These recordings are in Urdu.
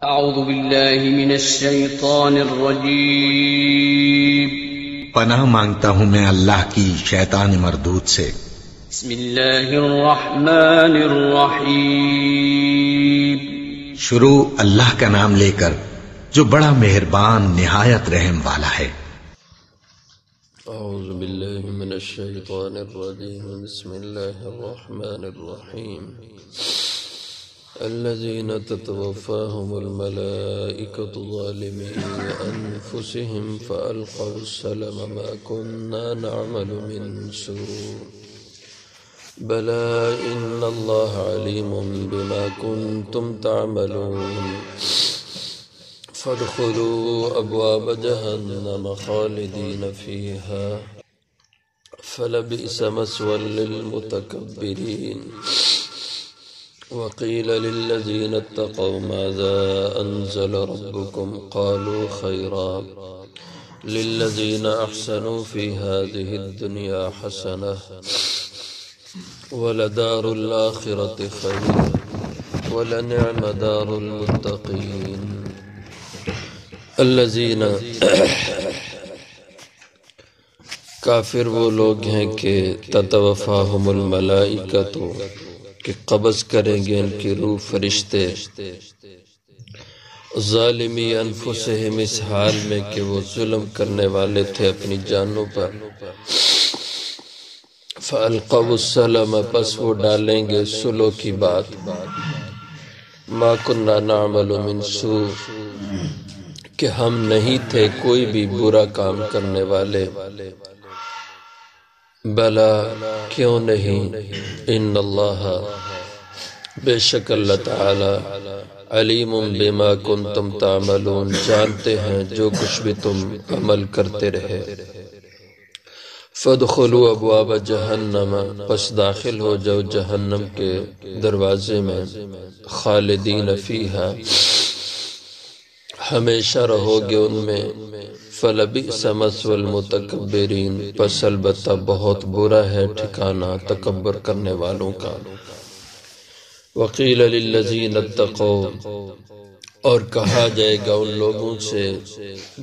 اعوذ باللہ من الشیطان الرجیم پناہ مانگتا ہوں میں اللہ کی شیطان مردود سے۔ بسم اللہ الرحمن الرحیم شروع اللہ کا نام لے کر جو بڑا مہربان نہایت رحم والا ہے۔ اعوذ باللہ من الشیطان الرجیم بسم اللہ الرحمن الرحیم الذین تتوفاهم الملائکة ظالمی انفسهم فألقوا السلم ما كنا نعمل من سوء بلى ان اللہ علیم بما کنتم تعملون فادخلوا ابواب جہنم خالدین فیہا فلبئس مثوى للمتکبرین وقیل للذین اتقوا ماذا انزل ربکم قالوا خیرا للذین احسنوا فی هذه الدنیا حسنہ ولدار الآخرة خیر ولنعم دار المتقین الذین کافر وہ لوگ ہیں کہ تتوفاہم الملائکۃ کہ قبض کریں گے ان کی روح فرشتے ظالمی انفسہم اس حال میں کہ وہ ظلم کرنے والے تھے اپنی جانوں پر فَأَلْقَوُا السَّلَمَ پس وہ ڈالیں گے صلح کی بات مَا كُنَّا نَعْمَلُ مِن سُوء کہ ہم نہیں تھے کوئی بھی برا کام کرنے والے بلا کیوں نہیں ان اللہ بے شک اللہ تعالی علیم بما کنتم تعملون جانتے ہیں جو کچھ بھی تم عمل کرتے رہے فادخلوا ابواب جہنم پس داخل ہو جاؤ جہنم کے دروازے میں خالدین فیہا ہمیشہ رہو گے ان میں فلبئس مثوى المتکبرین پس البتہ بہت برا ہے ٹھکانہ تکبر کرنے والوں کا وقیل للذین اتقوا اور کہا جائے گا ان لوگوں سے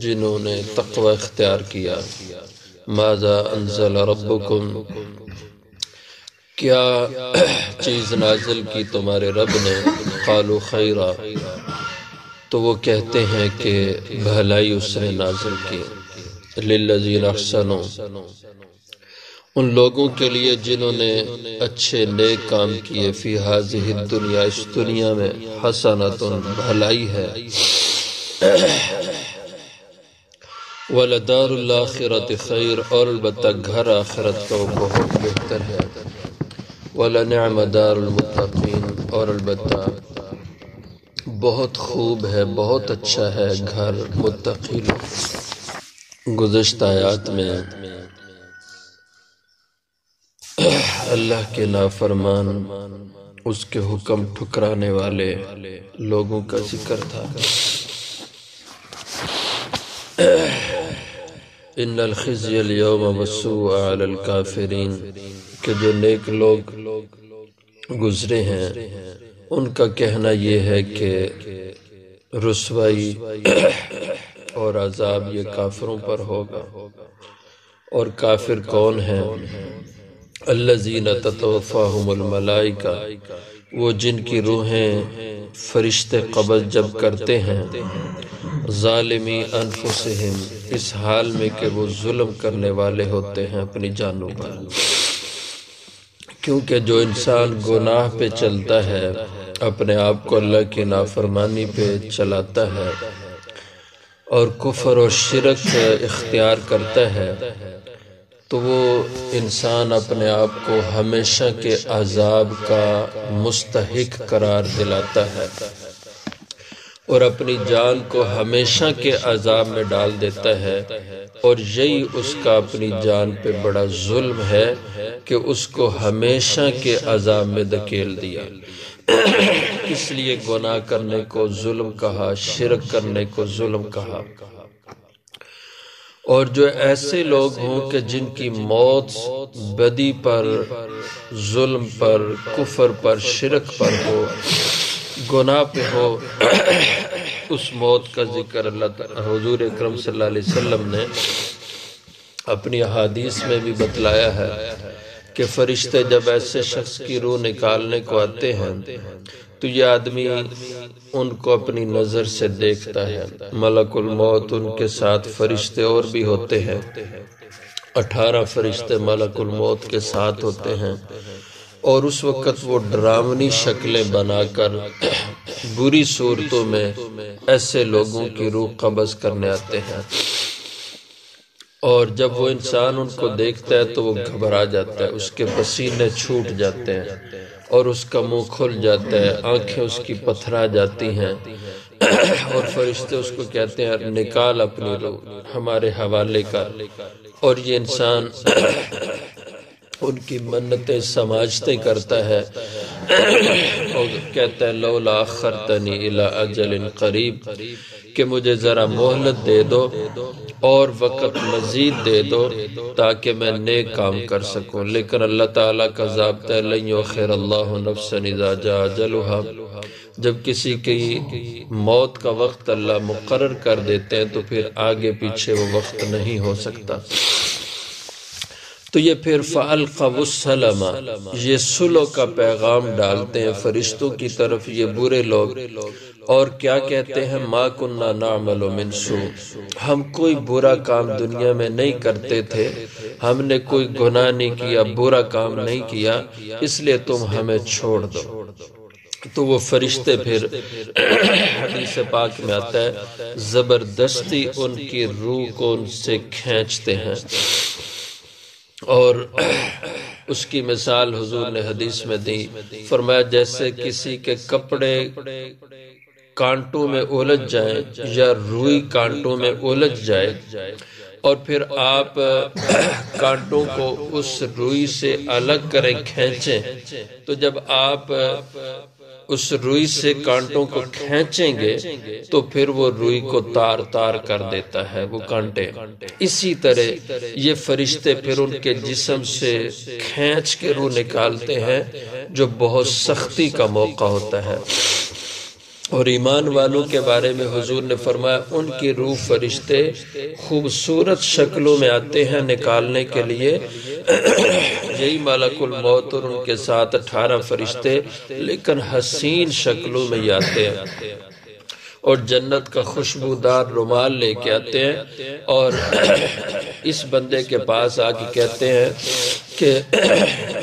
جنہوں نے تقوی اختیار کیا ماذا انزل ربکم کیا چیز نازل کی تمہارے رب نے قالوا خیرا تو وہ کہتے ہیں کہ بھلائی اس نے نازل کی للذین احسنوا ان لوگوں کے لیے جنہوں نے اچھے نیک کام کیے فی ہذہ الدنیا اس دنیا میں حسنۃ بھلائی ہے ولدار الآخرۃ خیر اور البتہ گھر آخرت کا وہ بہت بہتر ہے ولنعم دار المتقین اور البتہ بہت خوب ہے بہت اچھا ہے گھر متقی لوگ۔ گزشتہ آیات میں اللہ کے نافرمان اس کے حکم ٹھکرانے والے لوگوں کا ذکر تھا۔ ان الخزي اليوم والسوء على الكافرین کہ جو نیک لوگ گزرے ہیں ان کا کہنا یہ ہے کہ رسوائی اور عذاب یہ کافروں پر ہوگا اور کافر کون ہیں الذین تتوفاہم الملائکہ وہ جن کی روحیں فرشتے قبض جب کرتے ہیں ظالمی انفسہم اس حال میں کہ وہ ظلم کرنے والے ہوتے ہیں اپنی جانوں پر کیونکہ جو انسان گناہ پہ چلتا ہے اپنے آپ کو اللہ کی نافرمانی پہ چلاتا ہے اور کفر اور شرک اختیار کرتا ہے تو وہ انسان اپنے آپ کو ہمیشہ کے عذاب کا مستحق قرار دلاتا ہے اور اپنی جان کو ہمیشہ کے عذاب میں ڈال دیتا ہے اور یہی اس کا اپنی جان پہ بڑا ظلم ہے کہ اس کو ہمیشہ کے عذاب میں دھکیل دیا اس لیے گناہ کرنے کو ظلم کہا شرک کرنے کو ظلم کہا۔ اور جو ایسے لوگ ہوں کہ جن کی موت بدی پر ظلم پر کفر پر شرک پر ہو گناہ پہ ہو اس موت کا ذکر حضور اکرم صلی اللہ علیہ وسلم نے اپنی احادیث میں بھی بتلایا ہے کہ فرشتے جب ایسے شخص کی روح نکالنے کو آتے ہیں تو یہ آدمی ان کو اپنی نظر سے دیکھتا ہے۔ ملک الموت ان کے ساتھ فرشتے اور بھی ہوتے ہیں، 18 فرشتے ملک الموت کے ساتھ ہوتے ہیں، اور اس وقت وہ ڈراؤنی شکلیں بنا کر بری صورتوں میں ایسے لوگوں کی روح قبض کرنے آتے ہیں، اور جب وہ انسان ان کو دیکھتا ہے تو وہ گھبرا جاتا ہے، اس کے پسینے چھوٹ جاتے ہیں اور اس کا منہ کھل جاتا ہے، آنکھیں اس کی پتھرا جاتی ہیں، اور فرشتے اس کو کہتے ہیں نکال اپنی روح ہمارے حوالے کر، اور یہ انسان ان کی منتیں سماجتیں کرتا ہے اور کہتا ہے لولا اخرتنی الی اجل قریب، کہ مجھے ذرا مہلت دے دو اور وقت مزید دے دو تاکہ میں نیک کام کر سکوں، لیکن اللہ تعالیٰ کا ضابطہ ہے لن یؤخر اللہ نفسا اذا جاء اجلها، جب کسی کی موت کا وقت اللہ مقرر کر دیتے ہیں تو پھر آگے پیچھے وہ وقت نہیں ہو سکتا۔ تو یہ پھر فَأَلْقَوُا السَّلَمَ، یہ صلح کا پیغام ڈالتے ہیں فرشتوں کی طرف یہ برے لوگ، اور کیا کہتے ہیں مَا كُنَّا نَعْمَلُ مِنْ سُوءٍ، ہم کوئی برا کام دنیا میں نہیں کرتے تھے، ہم نے کوئی گناہ نہیں کیا، برا کام نہیں کیا، اس لیے تم ہمیں چھوڑ دو۔ تو وہ فرشتے پھر حدیث پاک میں آتا ہے زبردستی ان کی روح کو ان سے کھینچتے ہیں، اور اس کی مثال حضور نے حدیث میں دی، فرمایا جیسے کسی کے کپڑے کانٹوں میں الجھ جائیں یا روئی کانٹوں میں الجھ جائے، اور پھر آپ کانٹوں کو اس روئی سے الگ کریں، کھینچیں، تو جب آپ اس روئی سے کانٹوں کو کھینچیں گے تو پھر وہ روئی کو تار تار کر دیتا ہے وہ کانٹے۔ اسی طرح یہ فرشتے پھر ان کے جسم سے کھینچ کے روح نکالتے ہیں جو بہت سختی کا موقع ہوتا ہے، اور ایمان والوں کے بارے میں حضور نے فرمایا ان کی روح فرشتے خوبصورت شکلوں میں آتے ہیں نکالنے کے لیے، یہی ملک الموت اور ان کے ساتھ 18 فرشتے، لیکن حسین شکلوں میں ہی آتے ہیں، اور جنت کا خوشبودار رومال لے کے آتے ہیں، اور اس بندے کے پاس آ کے کہتے ہیں کہ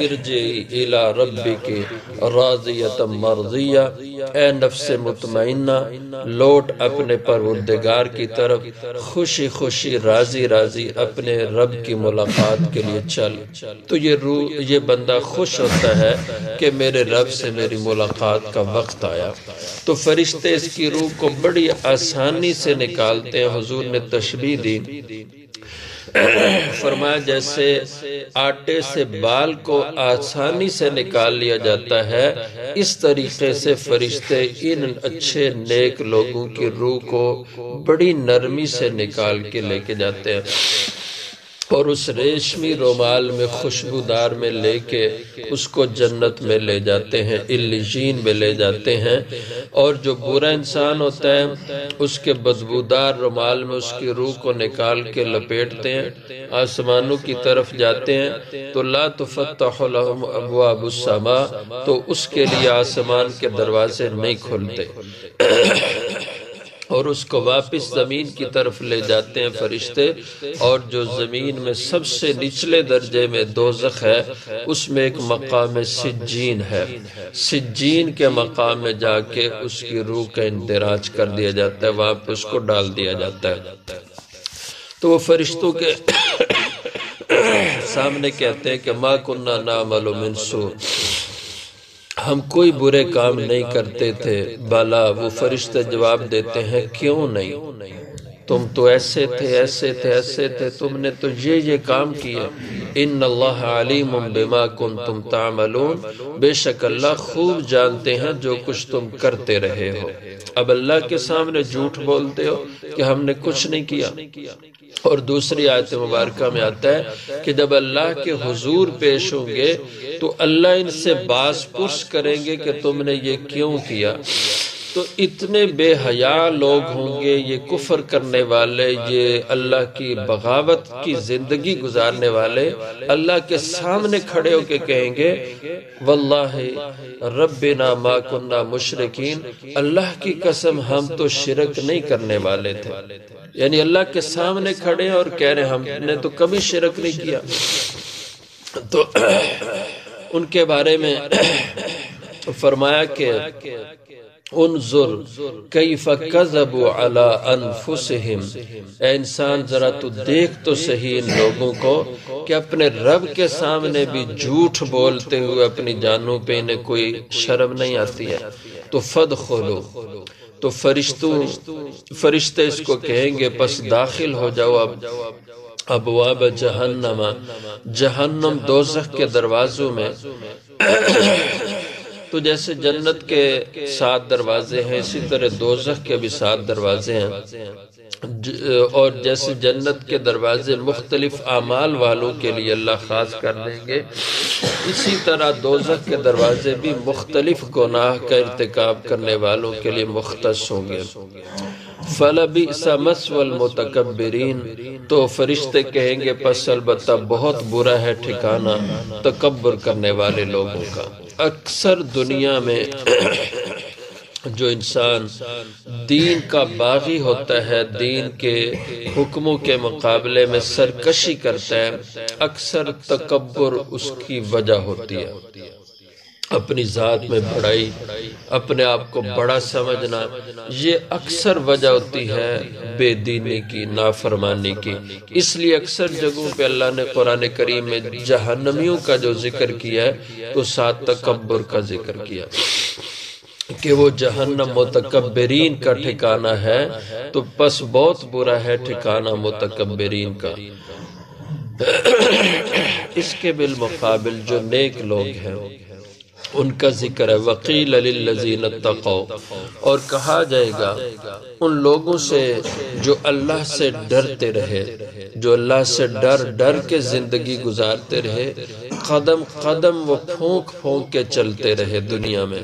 ارجعی الی ربک راضیۃ مرضیہ، اے نفس مطمئنہ لوٹ اپنے پروردگار کی طرف خوشی خوشی راضی راضی اپنے رب کی ملاقات کے لیے چل۔ تو یہ بندہ خوش ہوتا ہے کہ میرے رب سے میری ملاقات کا وقت آیا، تو فرشتے اس کی روح کو بڑی آسانی سے نکالتے ہیں۔ حضور نے تشبیہ دی، فرمایا جیسے آٹے سے بال کو آسانی سے نکال لیا جاتا ہے، اس طریقے سے فرشتے ان اچھے نیک لوگوں کی روح کو بڑی نرمی سے نکال کے لے کے جاتے ہیں، اور اس ریشمی رومال میں خوشبودار میں لے کے اس کو جنت میں لے جاتے ہیں، علیین میں لے جاتے ہیں، اور جو برا انسان ہوتا ہے اس کے بدبودار رومال میں اس کی روح کو نکال کے لپیٹتے ہیں، آسمانوں کی طرف جاتے ہیں تو لا تفتح لهم ابواب السماء، تو اس کے لیے آسمان کے دروازے نہیں کھلتے، اور اس کو واپس زمین کی طرف لے جاتے ہیں فرشتے، اور جو زمین میں سب سے نچلے درجے میں دوزخ ہے اس میں ایک مقام سجین ہے، سجین کے مقام میں جا کے اس کی روح کا اندراج کر دیا جاتا ہے، وہاں پہ اس کو ڈال دیا جاتا ہے۔ تو وہ فرشتوں کے سامنے کہتے ہیں کہ ما کننا نعمل من سوء، ہم کوئی برے کام نہیں کرتے تھے، بلا وہ فرشتے جواب دیتے ہیں کیوں نہیں، تم تو ایسے تھے ایسے تھے ایسے تھے، تم نے تو یہ کام کیے، ان اللہ علیم بما کنتم تعملون، بے شک اللہ خوب جانتے ہیں جو کچھ تم کرتے رہے ہو۔ اب اللہ کے سامنے جھوٹ بولتے ہو کہ ہم نے کچھ نہیں کیا۔ اور دوسری آیت مبارکہ میں آتا ہے کہ جب اللہ کے حضور پیش ہوں گے تو اللہ ان سے باز پرس کریں گے کہ تم نے یہ کیوں کیا، تو اتنے بے حیا لوگ ہوں گے، یہ کفر کرنے والے، یہ اللہ کی بغاوت کی زندگی گزارنے والے، اللہ کے سامنے کھڑے ہو کے کہیں گے واللہ ربنا ما کننا مشرکین، اللہ کی قسم ہم تو شرک نہیں کرنے والے تھے۔ یعنی اللہ کے سامنے کھڑے اور کہہ رہے ہم نے تو کبھی شرک نہیں کیا۔ تو ان کے بارے میں فرمایا کہ انظر کیف کذبوا علی انفسہم، اے انسان ذرا تو دیکھ تو صحیح ان لوگوں کو کہ اپنے رب کے سامنے بھی جھوٹ بولتے ہوئے اپنی جانوں پہ انہیں کوئی شرم نہیں آتی ہے۔ تو فادخلوا، تو فرشتے اس کو کہیں گے پس داخل ہو جاؤ اب ابواب جہنم، جہنم دوزخ کے دروازوں میں۔ تو جیسے جنت کے 7 دروازے ہیں، اسی طرح دوزخ کے بھی 7 دروازے ہیں، اور جیسے جنت کے دروازے مختلف اعمال والوں کے لیے اللہ خاص کر دیں گے، اسی طرح دوزخ کے دروازے بھی مختلف گناہ کا ارتکاب کرنے والوں کے لیے مختص ہوں گے۔ فَلَبِئْسَ مَثْوَى الْمُتَكَبِّرِينَ، تو فرشتے کہیں گے پس البتہ بہت برا ہے ٹھکانہ تکبر کرنے والے لوگوں کا۔ اکثر دنیا میں جو انسان دین کا باغی ہوتا ہے، دین کے حکموں کے مقابلے میں سرکشی کرتا ہے، اکثر تکبر اس کی وجہ ہوتی ہے۔ اپنی ذات میں بڑائی، اپنے آپ کو بڑا سمجھنا، یہ اکثر وجہ ہوتی ہے بے دینی کی، نافرمانی کی۔ اس لیے اکثر جگہوں پہ اللہ نے قرآن کریم میں جہنمیوں کا جو ذکر کیا ہے تو ساتھ تکبر کا ذکر کیا کہ وہ جہنم متکبرین کا ٹھکانہ ہے، تو پس بہت برا ہے ٹھکانہ متکبرین کا۔ اس کے بالمقابل جو نیک لوگ ہیں ان کا ذکر ہے، وَقِيلَ لِلَّذِينَ اتَّقَوْا، اور کہا جائے گا ان لوگوں سے جو اللہ سے ڈرتے رہے، جو اللہ سے ڈر کے زندگی گزارتے رہے، قدم قدم وہ پھونک پھونک کے چلتے رہے دنیا میں۔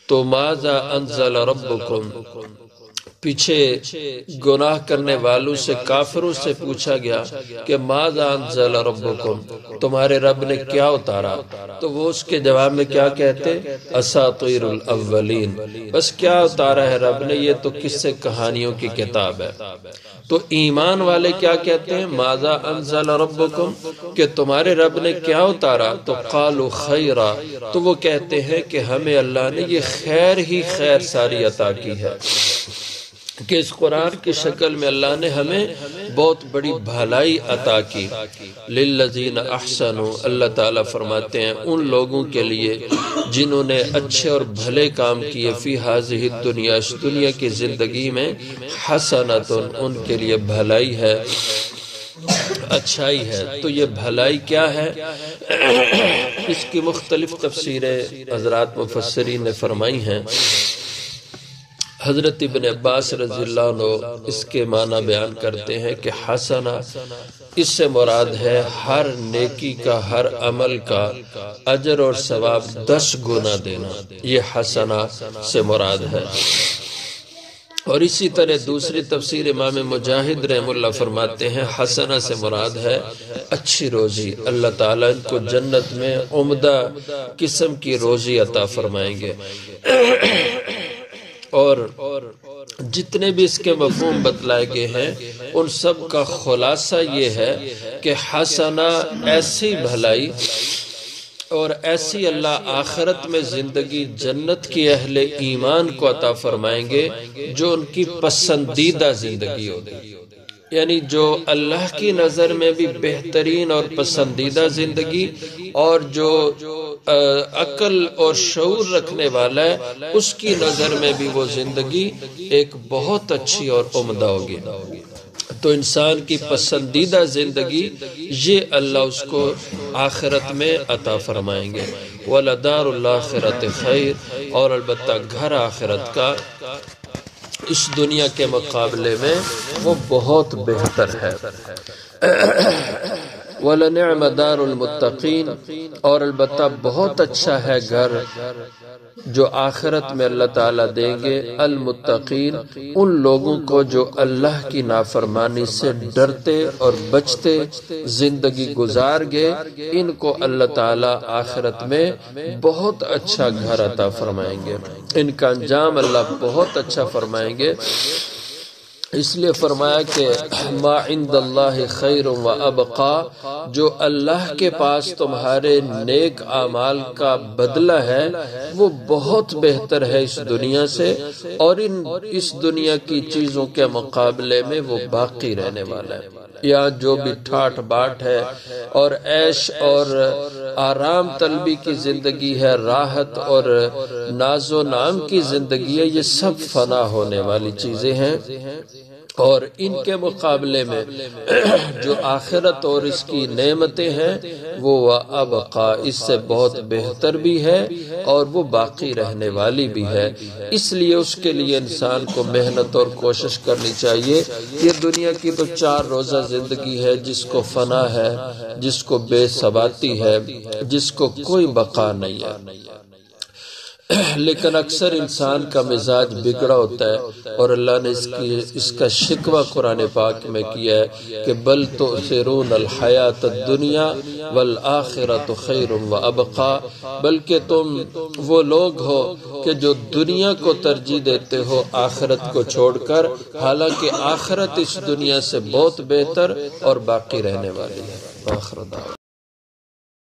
تو ماذا انزل ربکم، پیچھے گناہ کرنے والوں سے، کافروں سے پوچھا گیا کہ ماذا انزل ربکم، تمہارے رب نے کیا اتارا؟ تو وہ اس کے جواب میں کیا کہتے؟ اساطیر الاولین، بس کیا اتارا ہے رب نے، یہ تو قصے کہانیوں کی کتاب ہے۔ تو ایمان والے کیا کہتے ہیں؟ ماذا انزل ربکم، کہ تمہارے رب نے کیا اتارا؟ تو قالوا خیرا، تو وہ کہتے ہیں کہ ہمیں اللہ نے یہ خیر ہی خیر ساری عطا کی ہے، کہ اس قرآن کی شکل میں اللہ نے ہمیں بہت بڑی بھلائی عطا کی۔ للذین احسنوا، اللہ تعالیٰ فرماتے ہیں ان لوگوں کے لیے جنہوں نے اچھے اور بھلے کام کیے، فی ہذہ الدنیا، اس دنیا کی زندگی میں، حسنۃ، ان کے لیے بھلائی ہے، اچھائی ہے۔ تو یہ بھلائی کیا ہے؟ اس کی مختلف تفسیریں حضرات مفسرین نے فرمائی ہیں۔ حضرت ابن عباس رضی اللہ عنہ اس کے معنی بیان کرتے ہیں کہ حسنہ، اس سے مراد ہے ہر نیکی کا، ہر عمل کا اجر اور ثواب 10 گنا دینا، یہ حسنہ سے مراد ہے۔ اور اسی طرح دوسری تفسیر امام مجاہد رحم اللہ فرماتے ہیں حسنہ سے مراد ہے اچھی روزی، اللہ تعالیٰ ان کو جنت میں عمدہ قسم کی روزی عطا فرمائیں گے۔ اور جتنے بھی اس کے مفہوم بتلائے گئے ہیں ان سب کا خلاصہ یہ ہے کہ حسنہ ایسی بھلائی اور ایسی اللہ آخرت میں زندگی جنت کی اہل ایمان کو عطا فرمائیں گے جو ان کی پسندیدہ زندگی ہوگی، یعنی جو اللہ کی نظر میں بھی بہترین اور پسندیدہ زندگی، اور جو عقل اور شعور رکھنے والا ہے اس کی نظر میں بھی وہ زندگی ایک بہت اچھی اور عمدہ ہوگی۔ تو انسان کی پسندیدہ زندگی یہ اللہ اس کو آخرت میں عطا فرمائیں گے۔ وَلَدَارُ الْآخِرَةِ خَيْرٌ، اور البتہ گھر آخرت کا اس دنیا کے مقابلے میں وہ بہت بہتر ہے۔ وَلَنِعْمَ دَارُ الْمُتَّقِينَ، اور البتہ بہت اچھا ہے گھر جو آخرت میں اللہ تعالیٰ دیں گے المتقین، ان لوگوں کو جو اللہ کی نافرمانی سے ڈرتے اور بچتے زندگی گزار گئے، ان کو اللہ تعالیٰ آخرت میں بہت اچھا گھر عطا فرمائیں گے، ان کا انجام اللہ بہت اچھا فرمائیں گے۔ اس لیے فرمایا کہ ما عند اللہ خیر و ابقا، جو اللہ کے پاس تمہارے نیک اعمال کا بدلہ ہے وہ بہت بہتر ہے اس دنیا سے، اور اس دنیا کی چیزوں کے مقابلے میں وہ باقی رہنے والا ہے۔ یا جو بھی ٹھاٹ باٹ ہے اور عیش اور آرام طلبی کی زندگی ہے، راحت اور ناز و نام کی زندگی ہے، یہ سب فنا ہونے والی چیزیں ہیں، اور ان کے مقابلے میں جو آخرت اور اس کی نعمتیں ہیں وہ ابقا، اس سے بہت بہتر بھی ہے اور وہ باقی رہنے والی بھی ہے۔ اس لیے اس کے لیے انسان کو محنت اور کوشش کرنی چاہیے۔ یہ دنیا کی تو 4 روزہ زندگی ہے، جس کو فنا ہے، جس کو بے ثباتی ہے، جس کو کوئی بقا نہیں ہے، لیکن اکثر انسان کا مزاج بگڑا ہوتا ہے، اور اللہ نے اس کا شکوہ قرآن پاک میں کیا ہے کہ بل تؤثرون الحیات الدنیا والآخرۃ خیر وابقا، بلکہ تم وہ لوگ ہو کہ جو دنیا کو ترجیح دیتے ہو آخرت کو چھوڑ کر، حالانکہ آخرت اس دنیا سے بہت بہتر اور باقی رہنے والی ہے۔ آخرت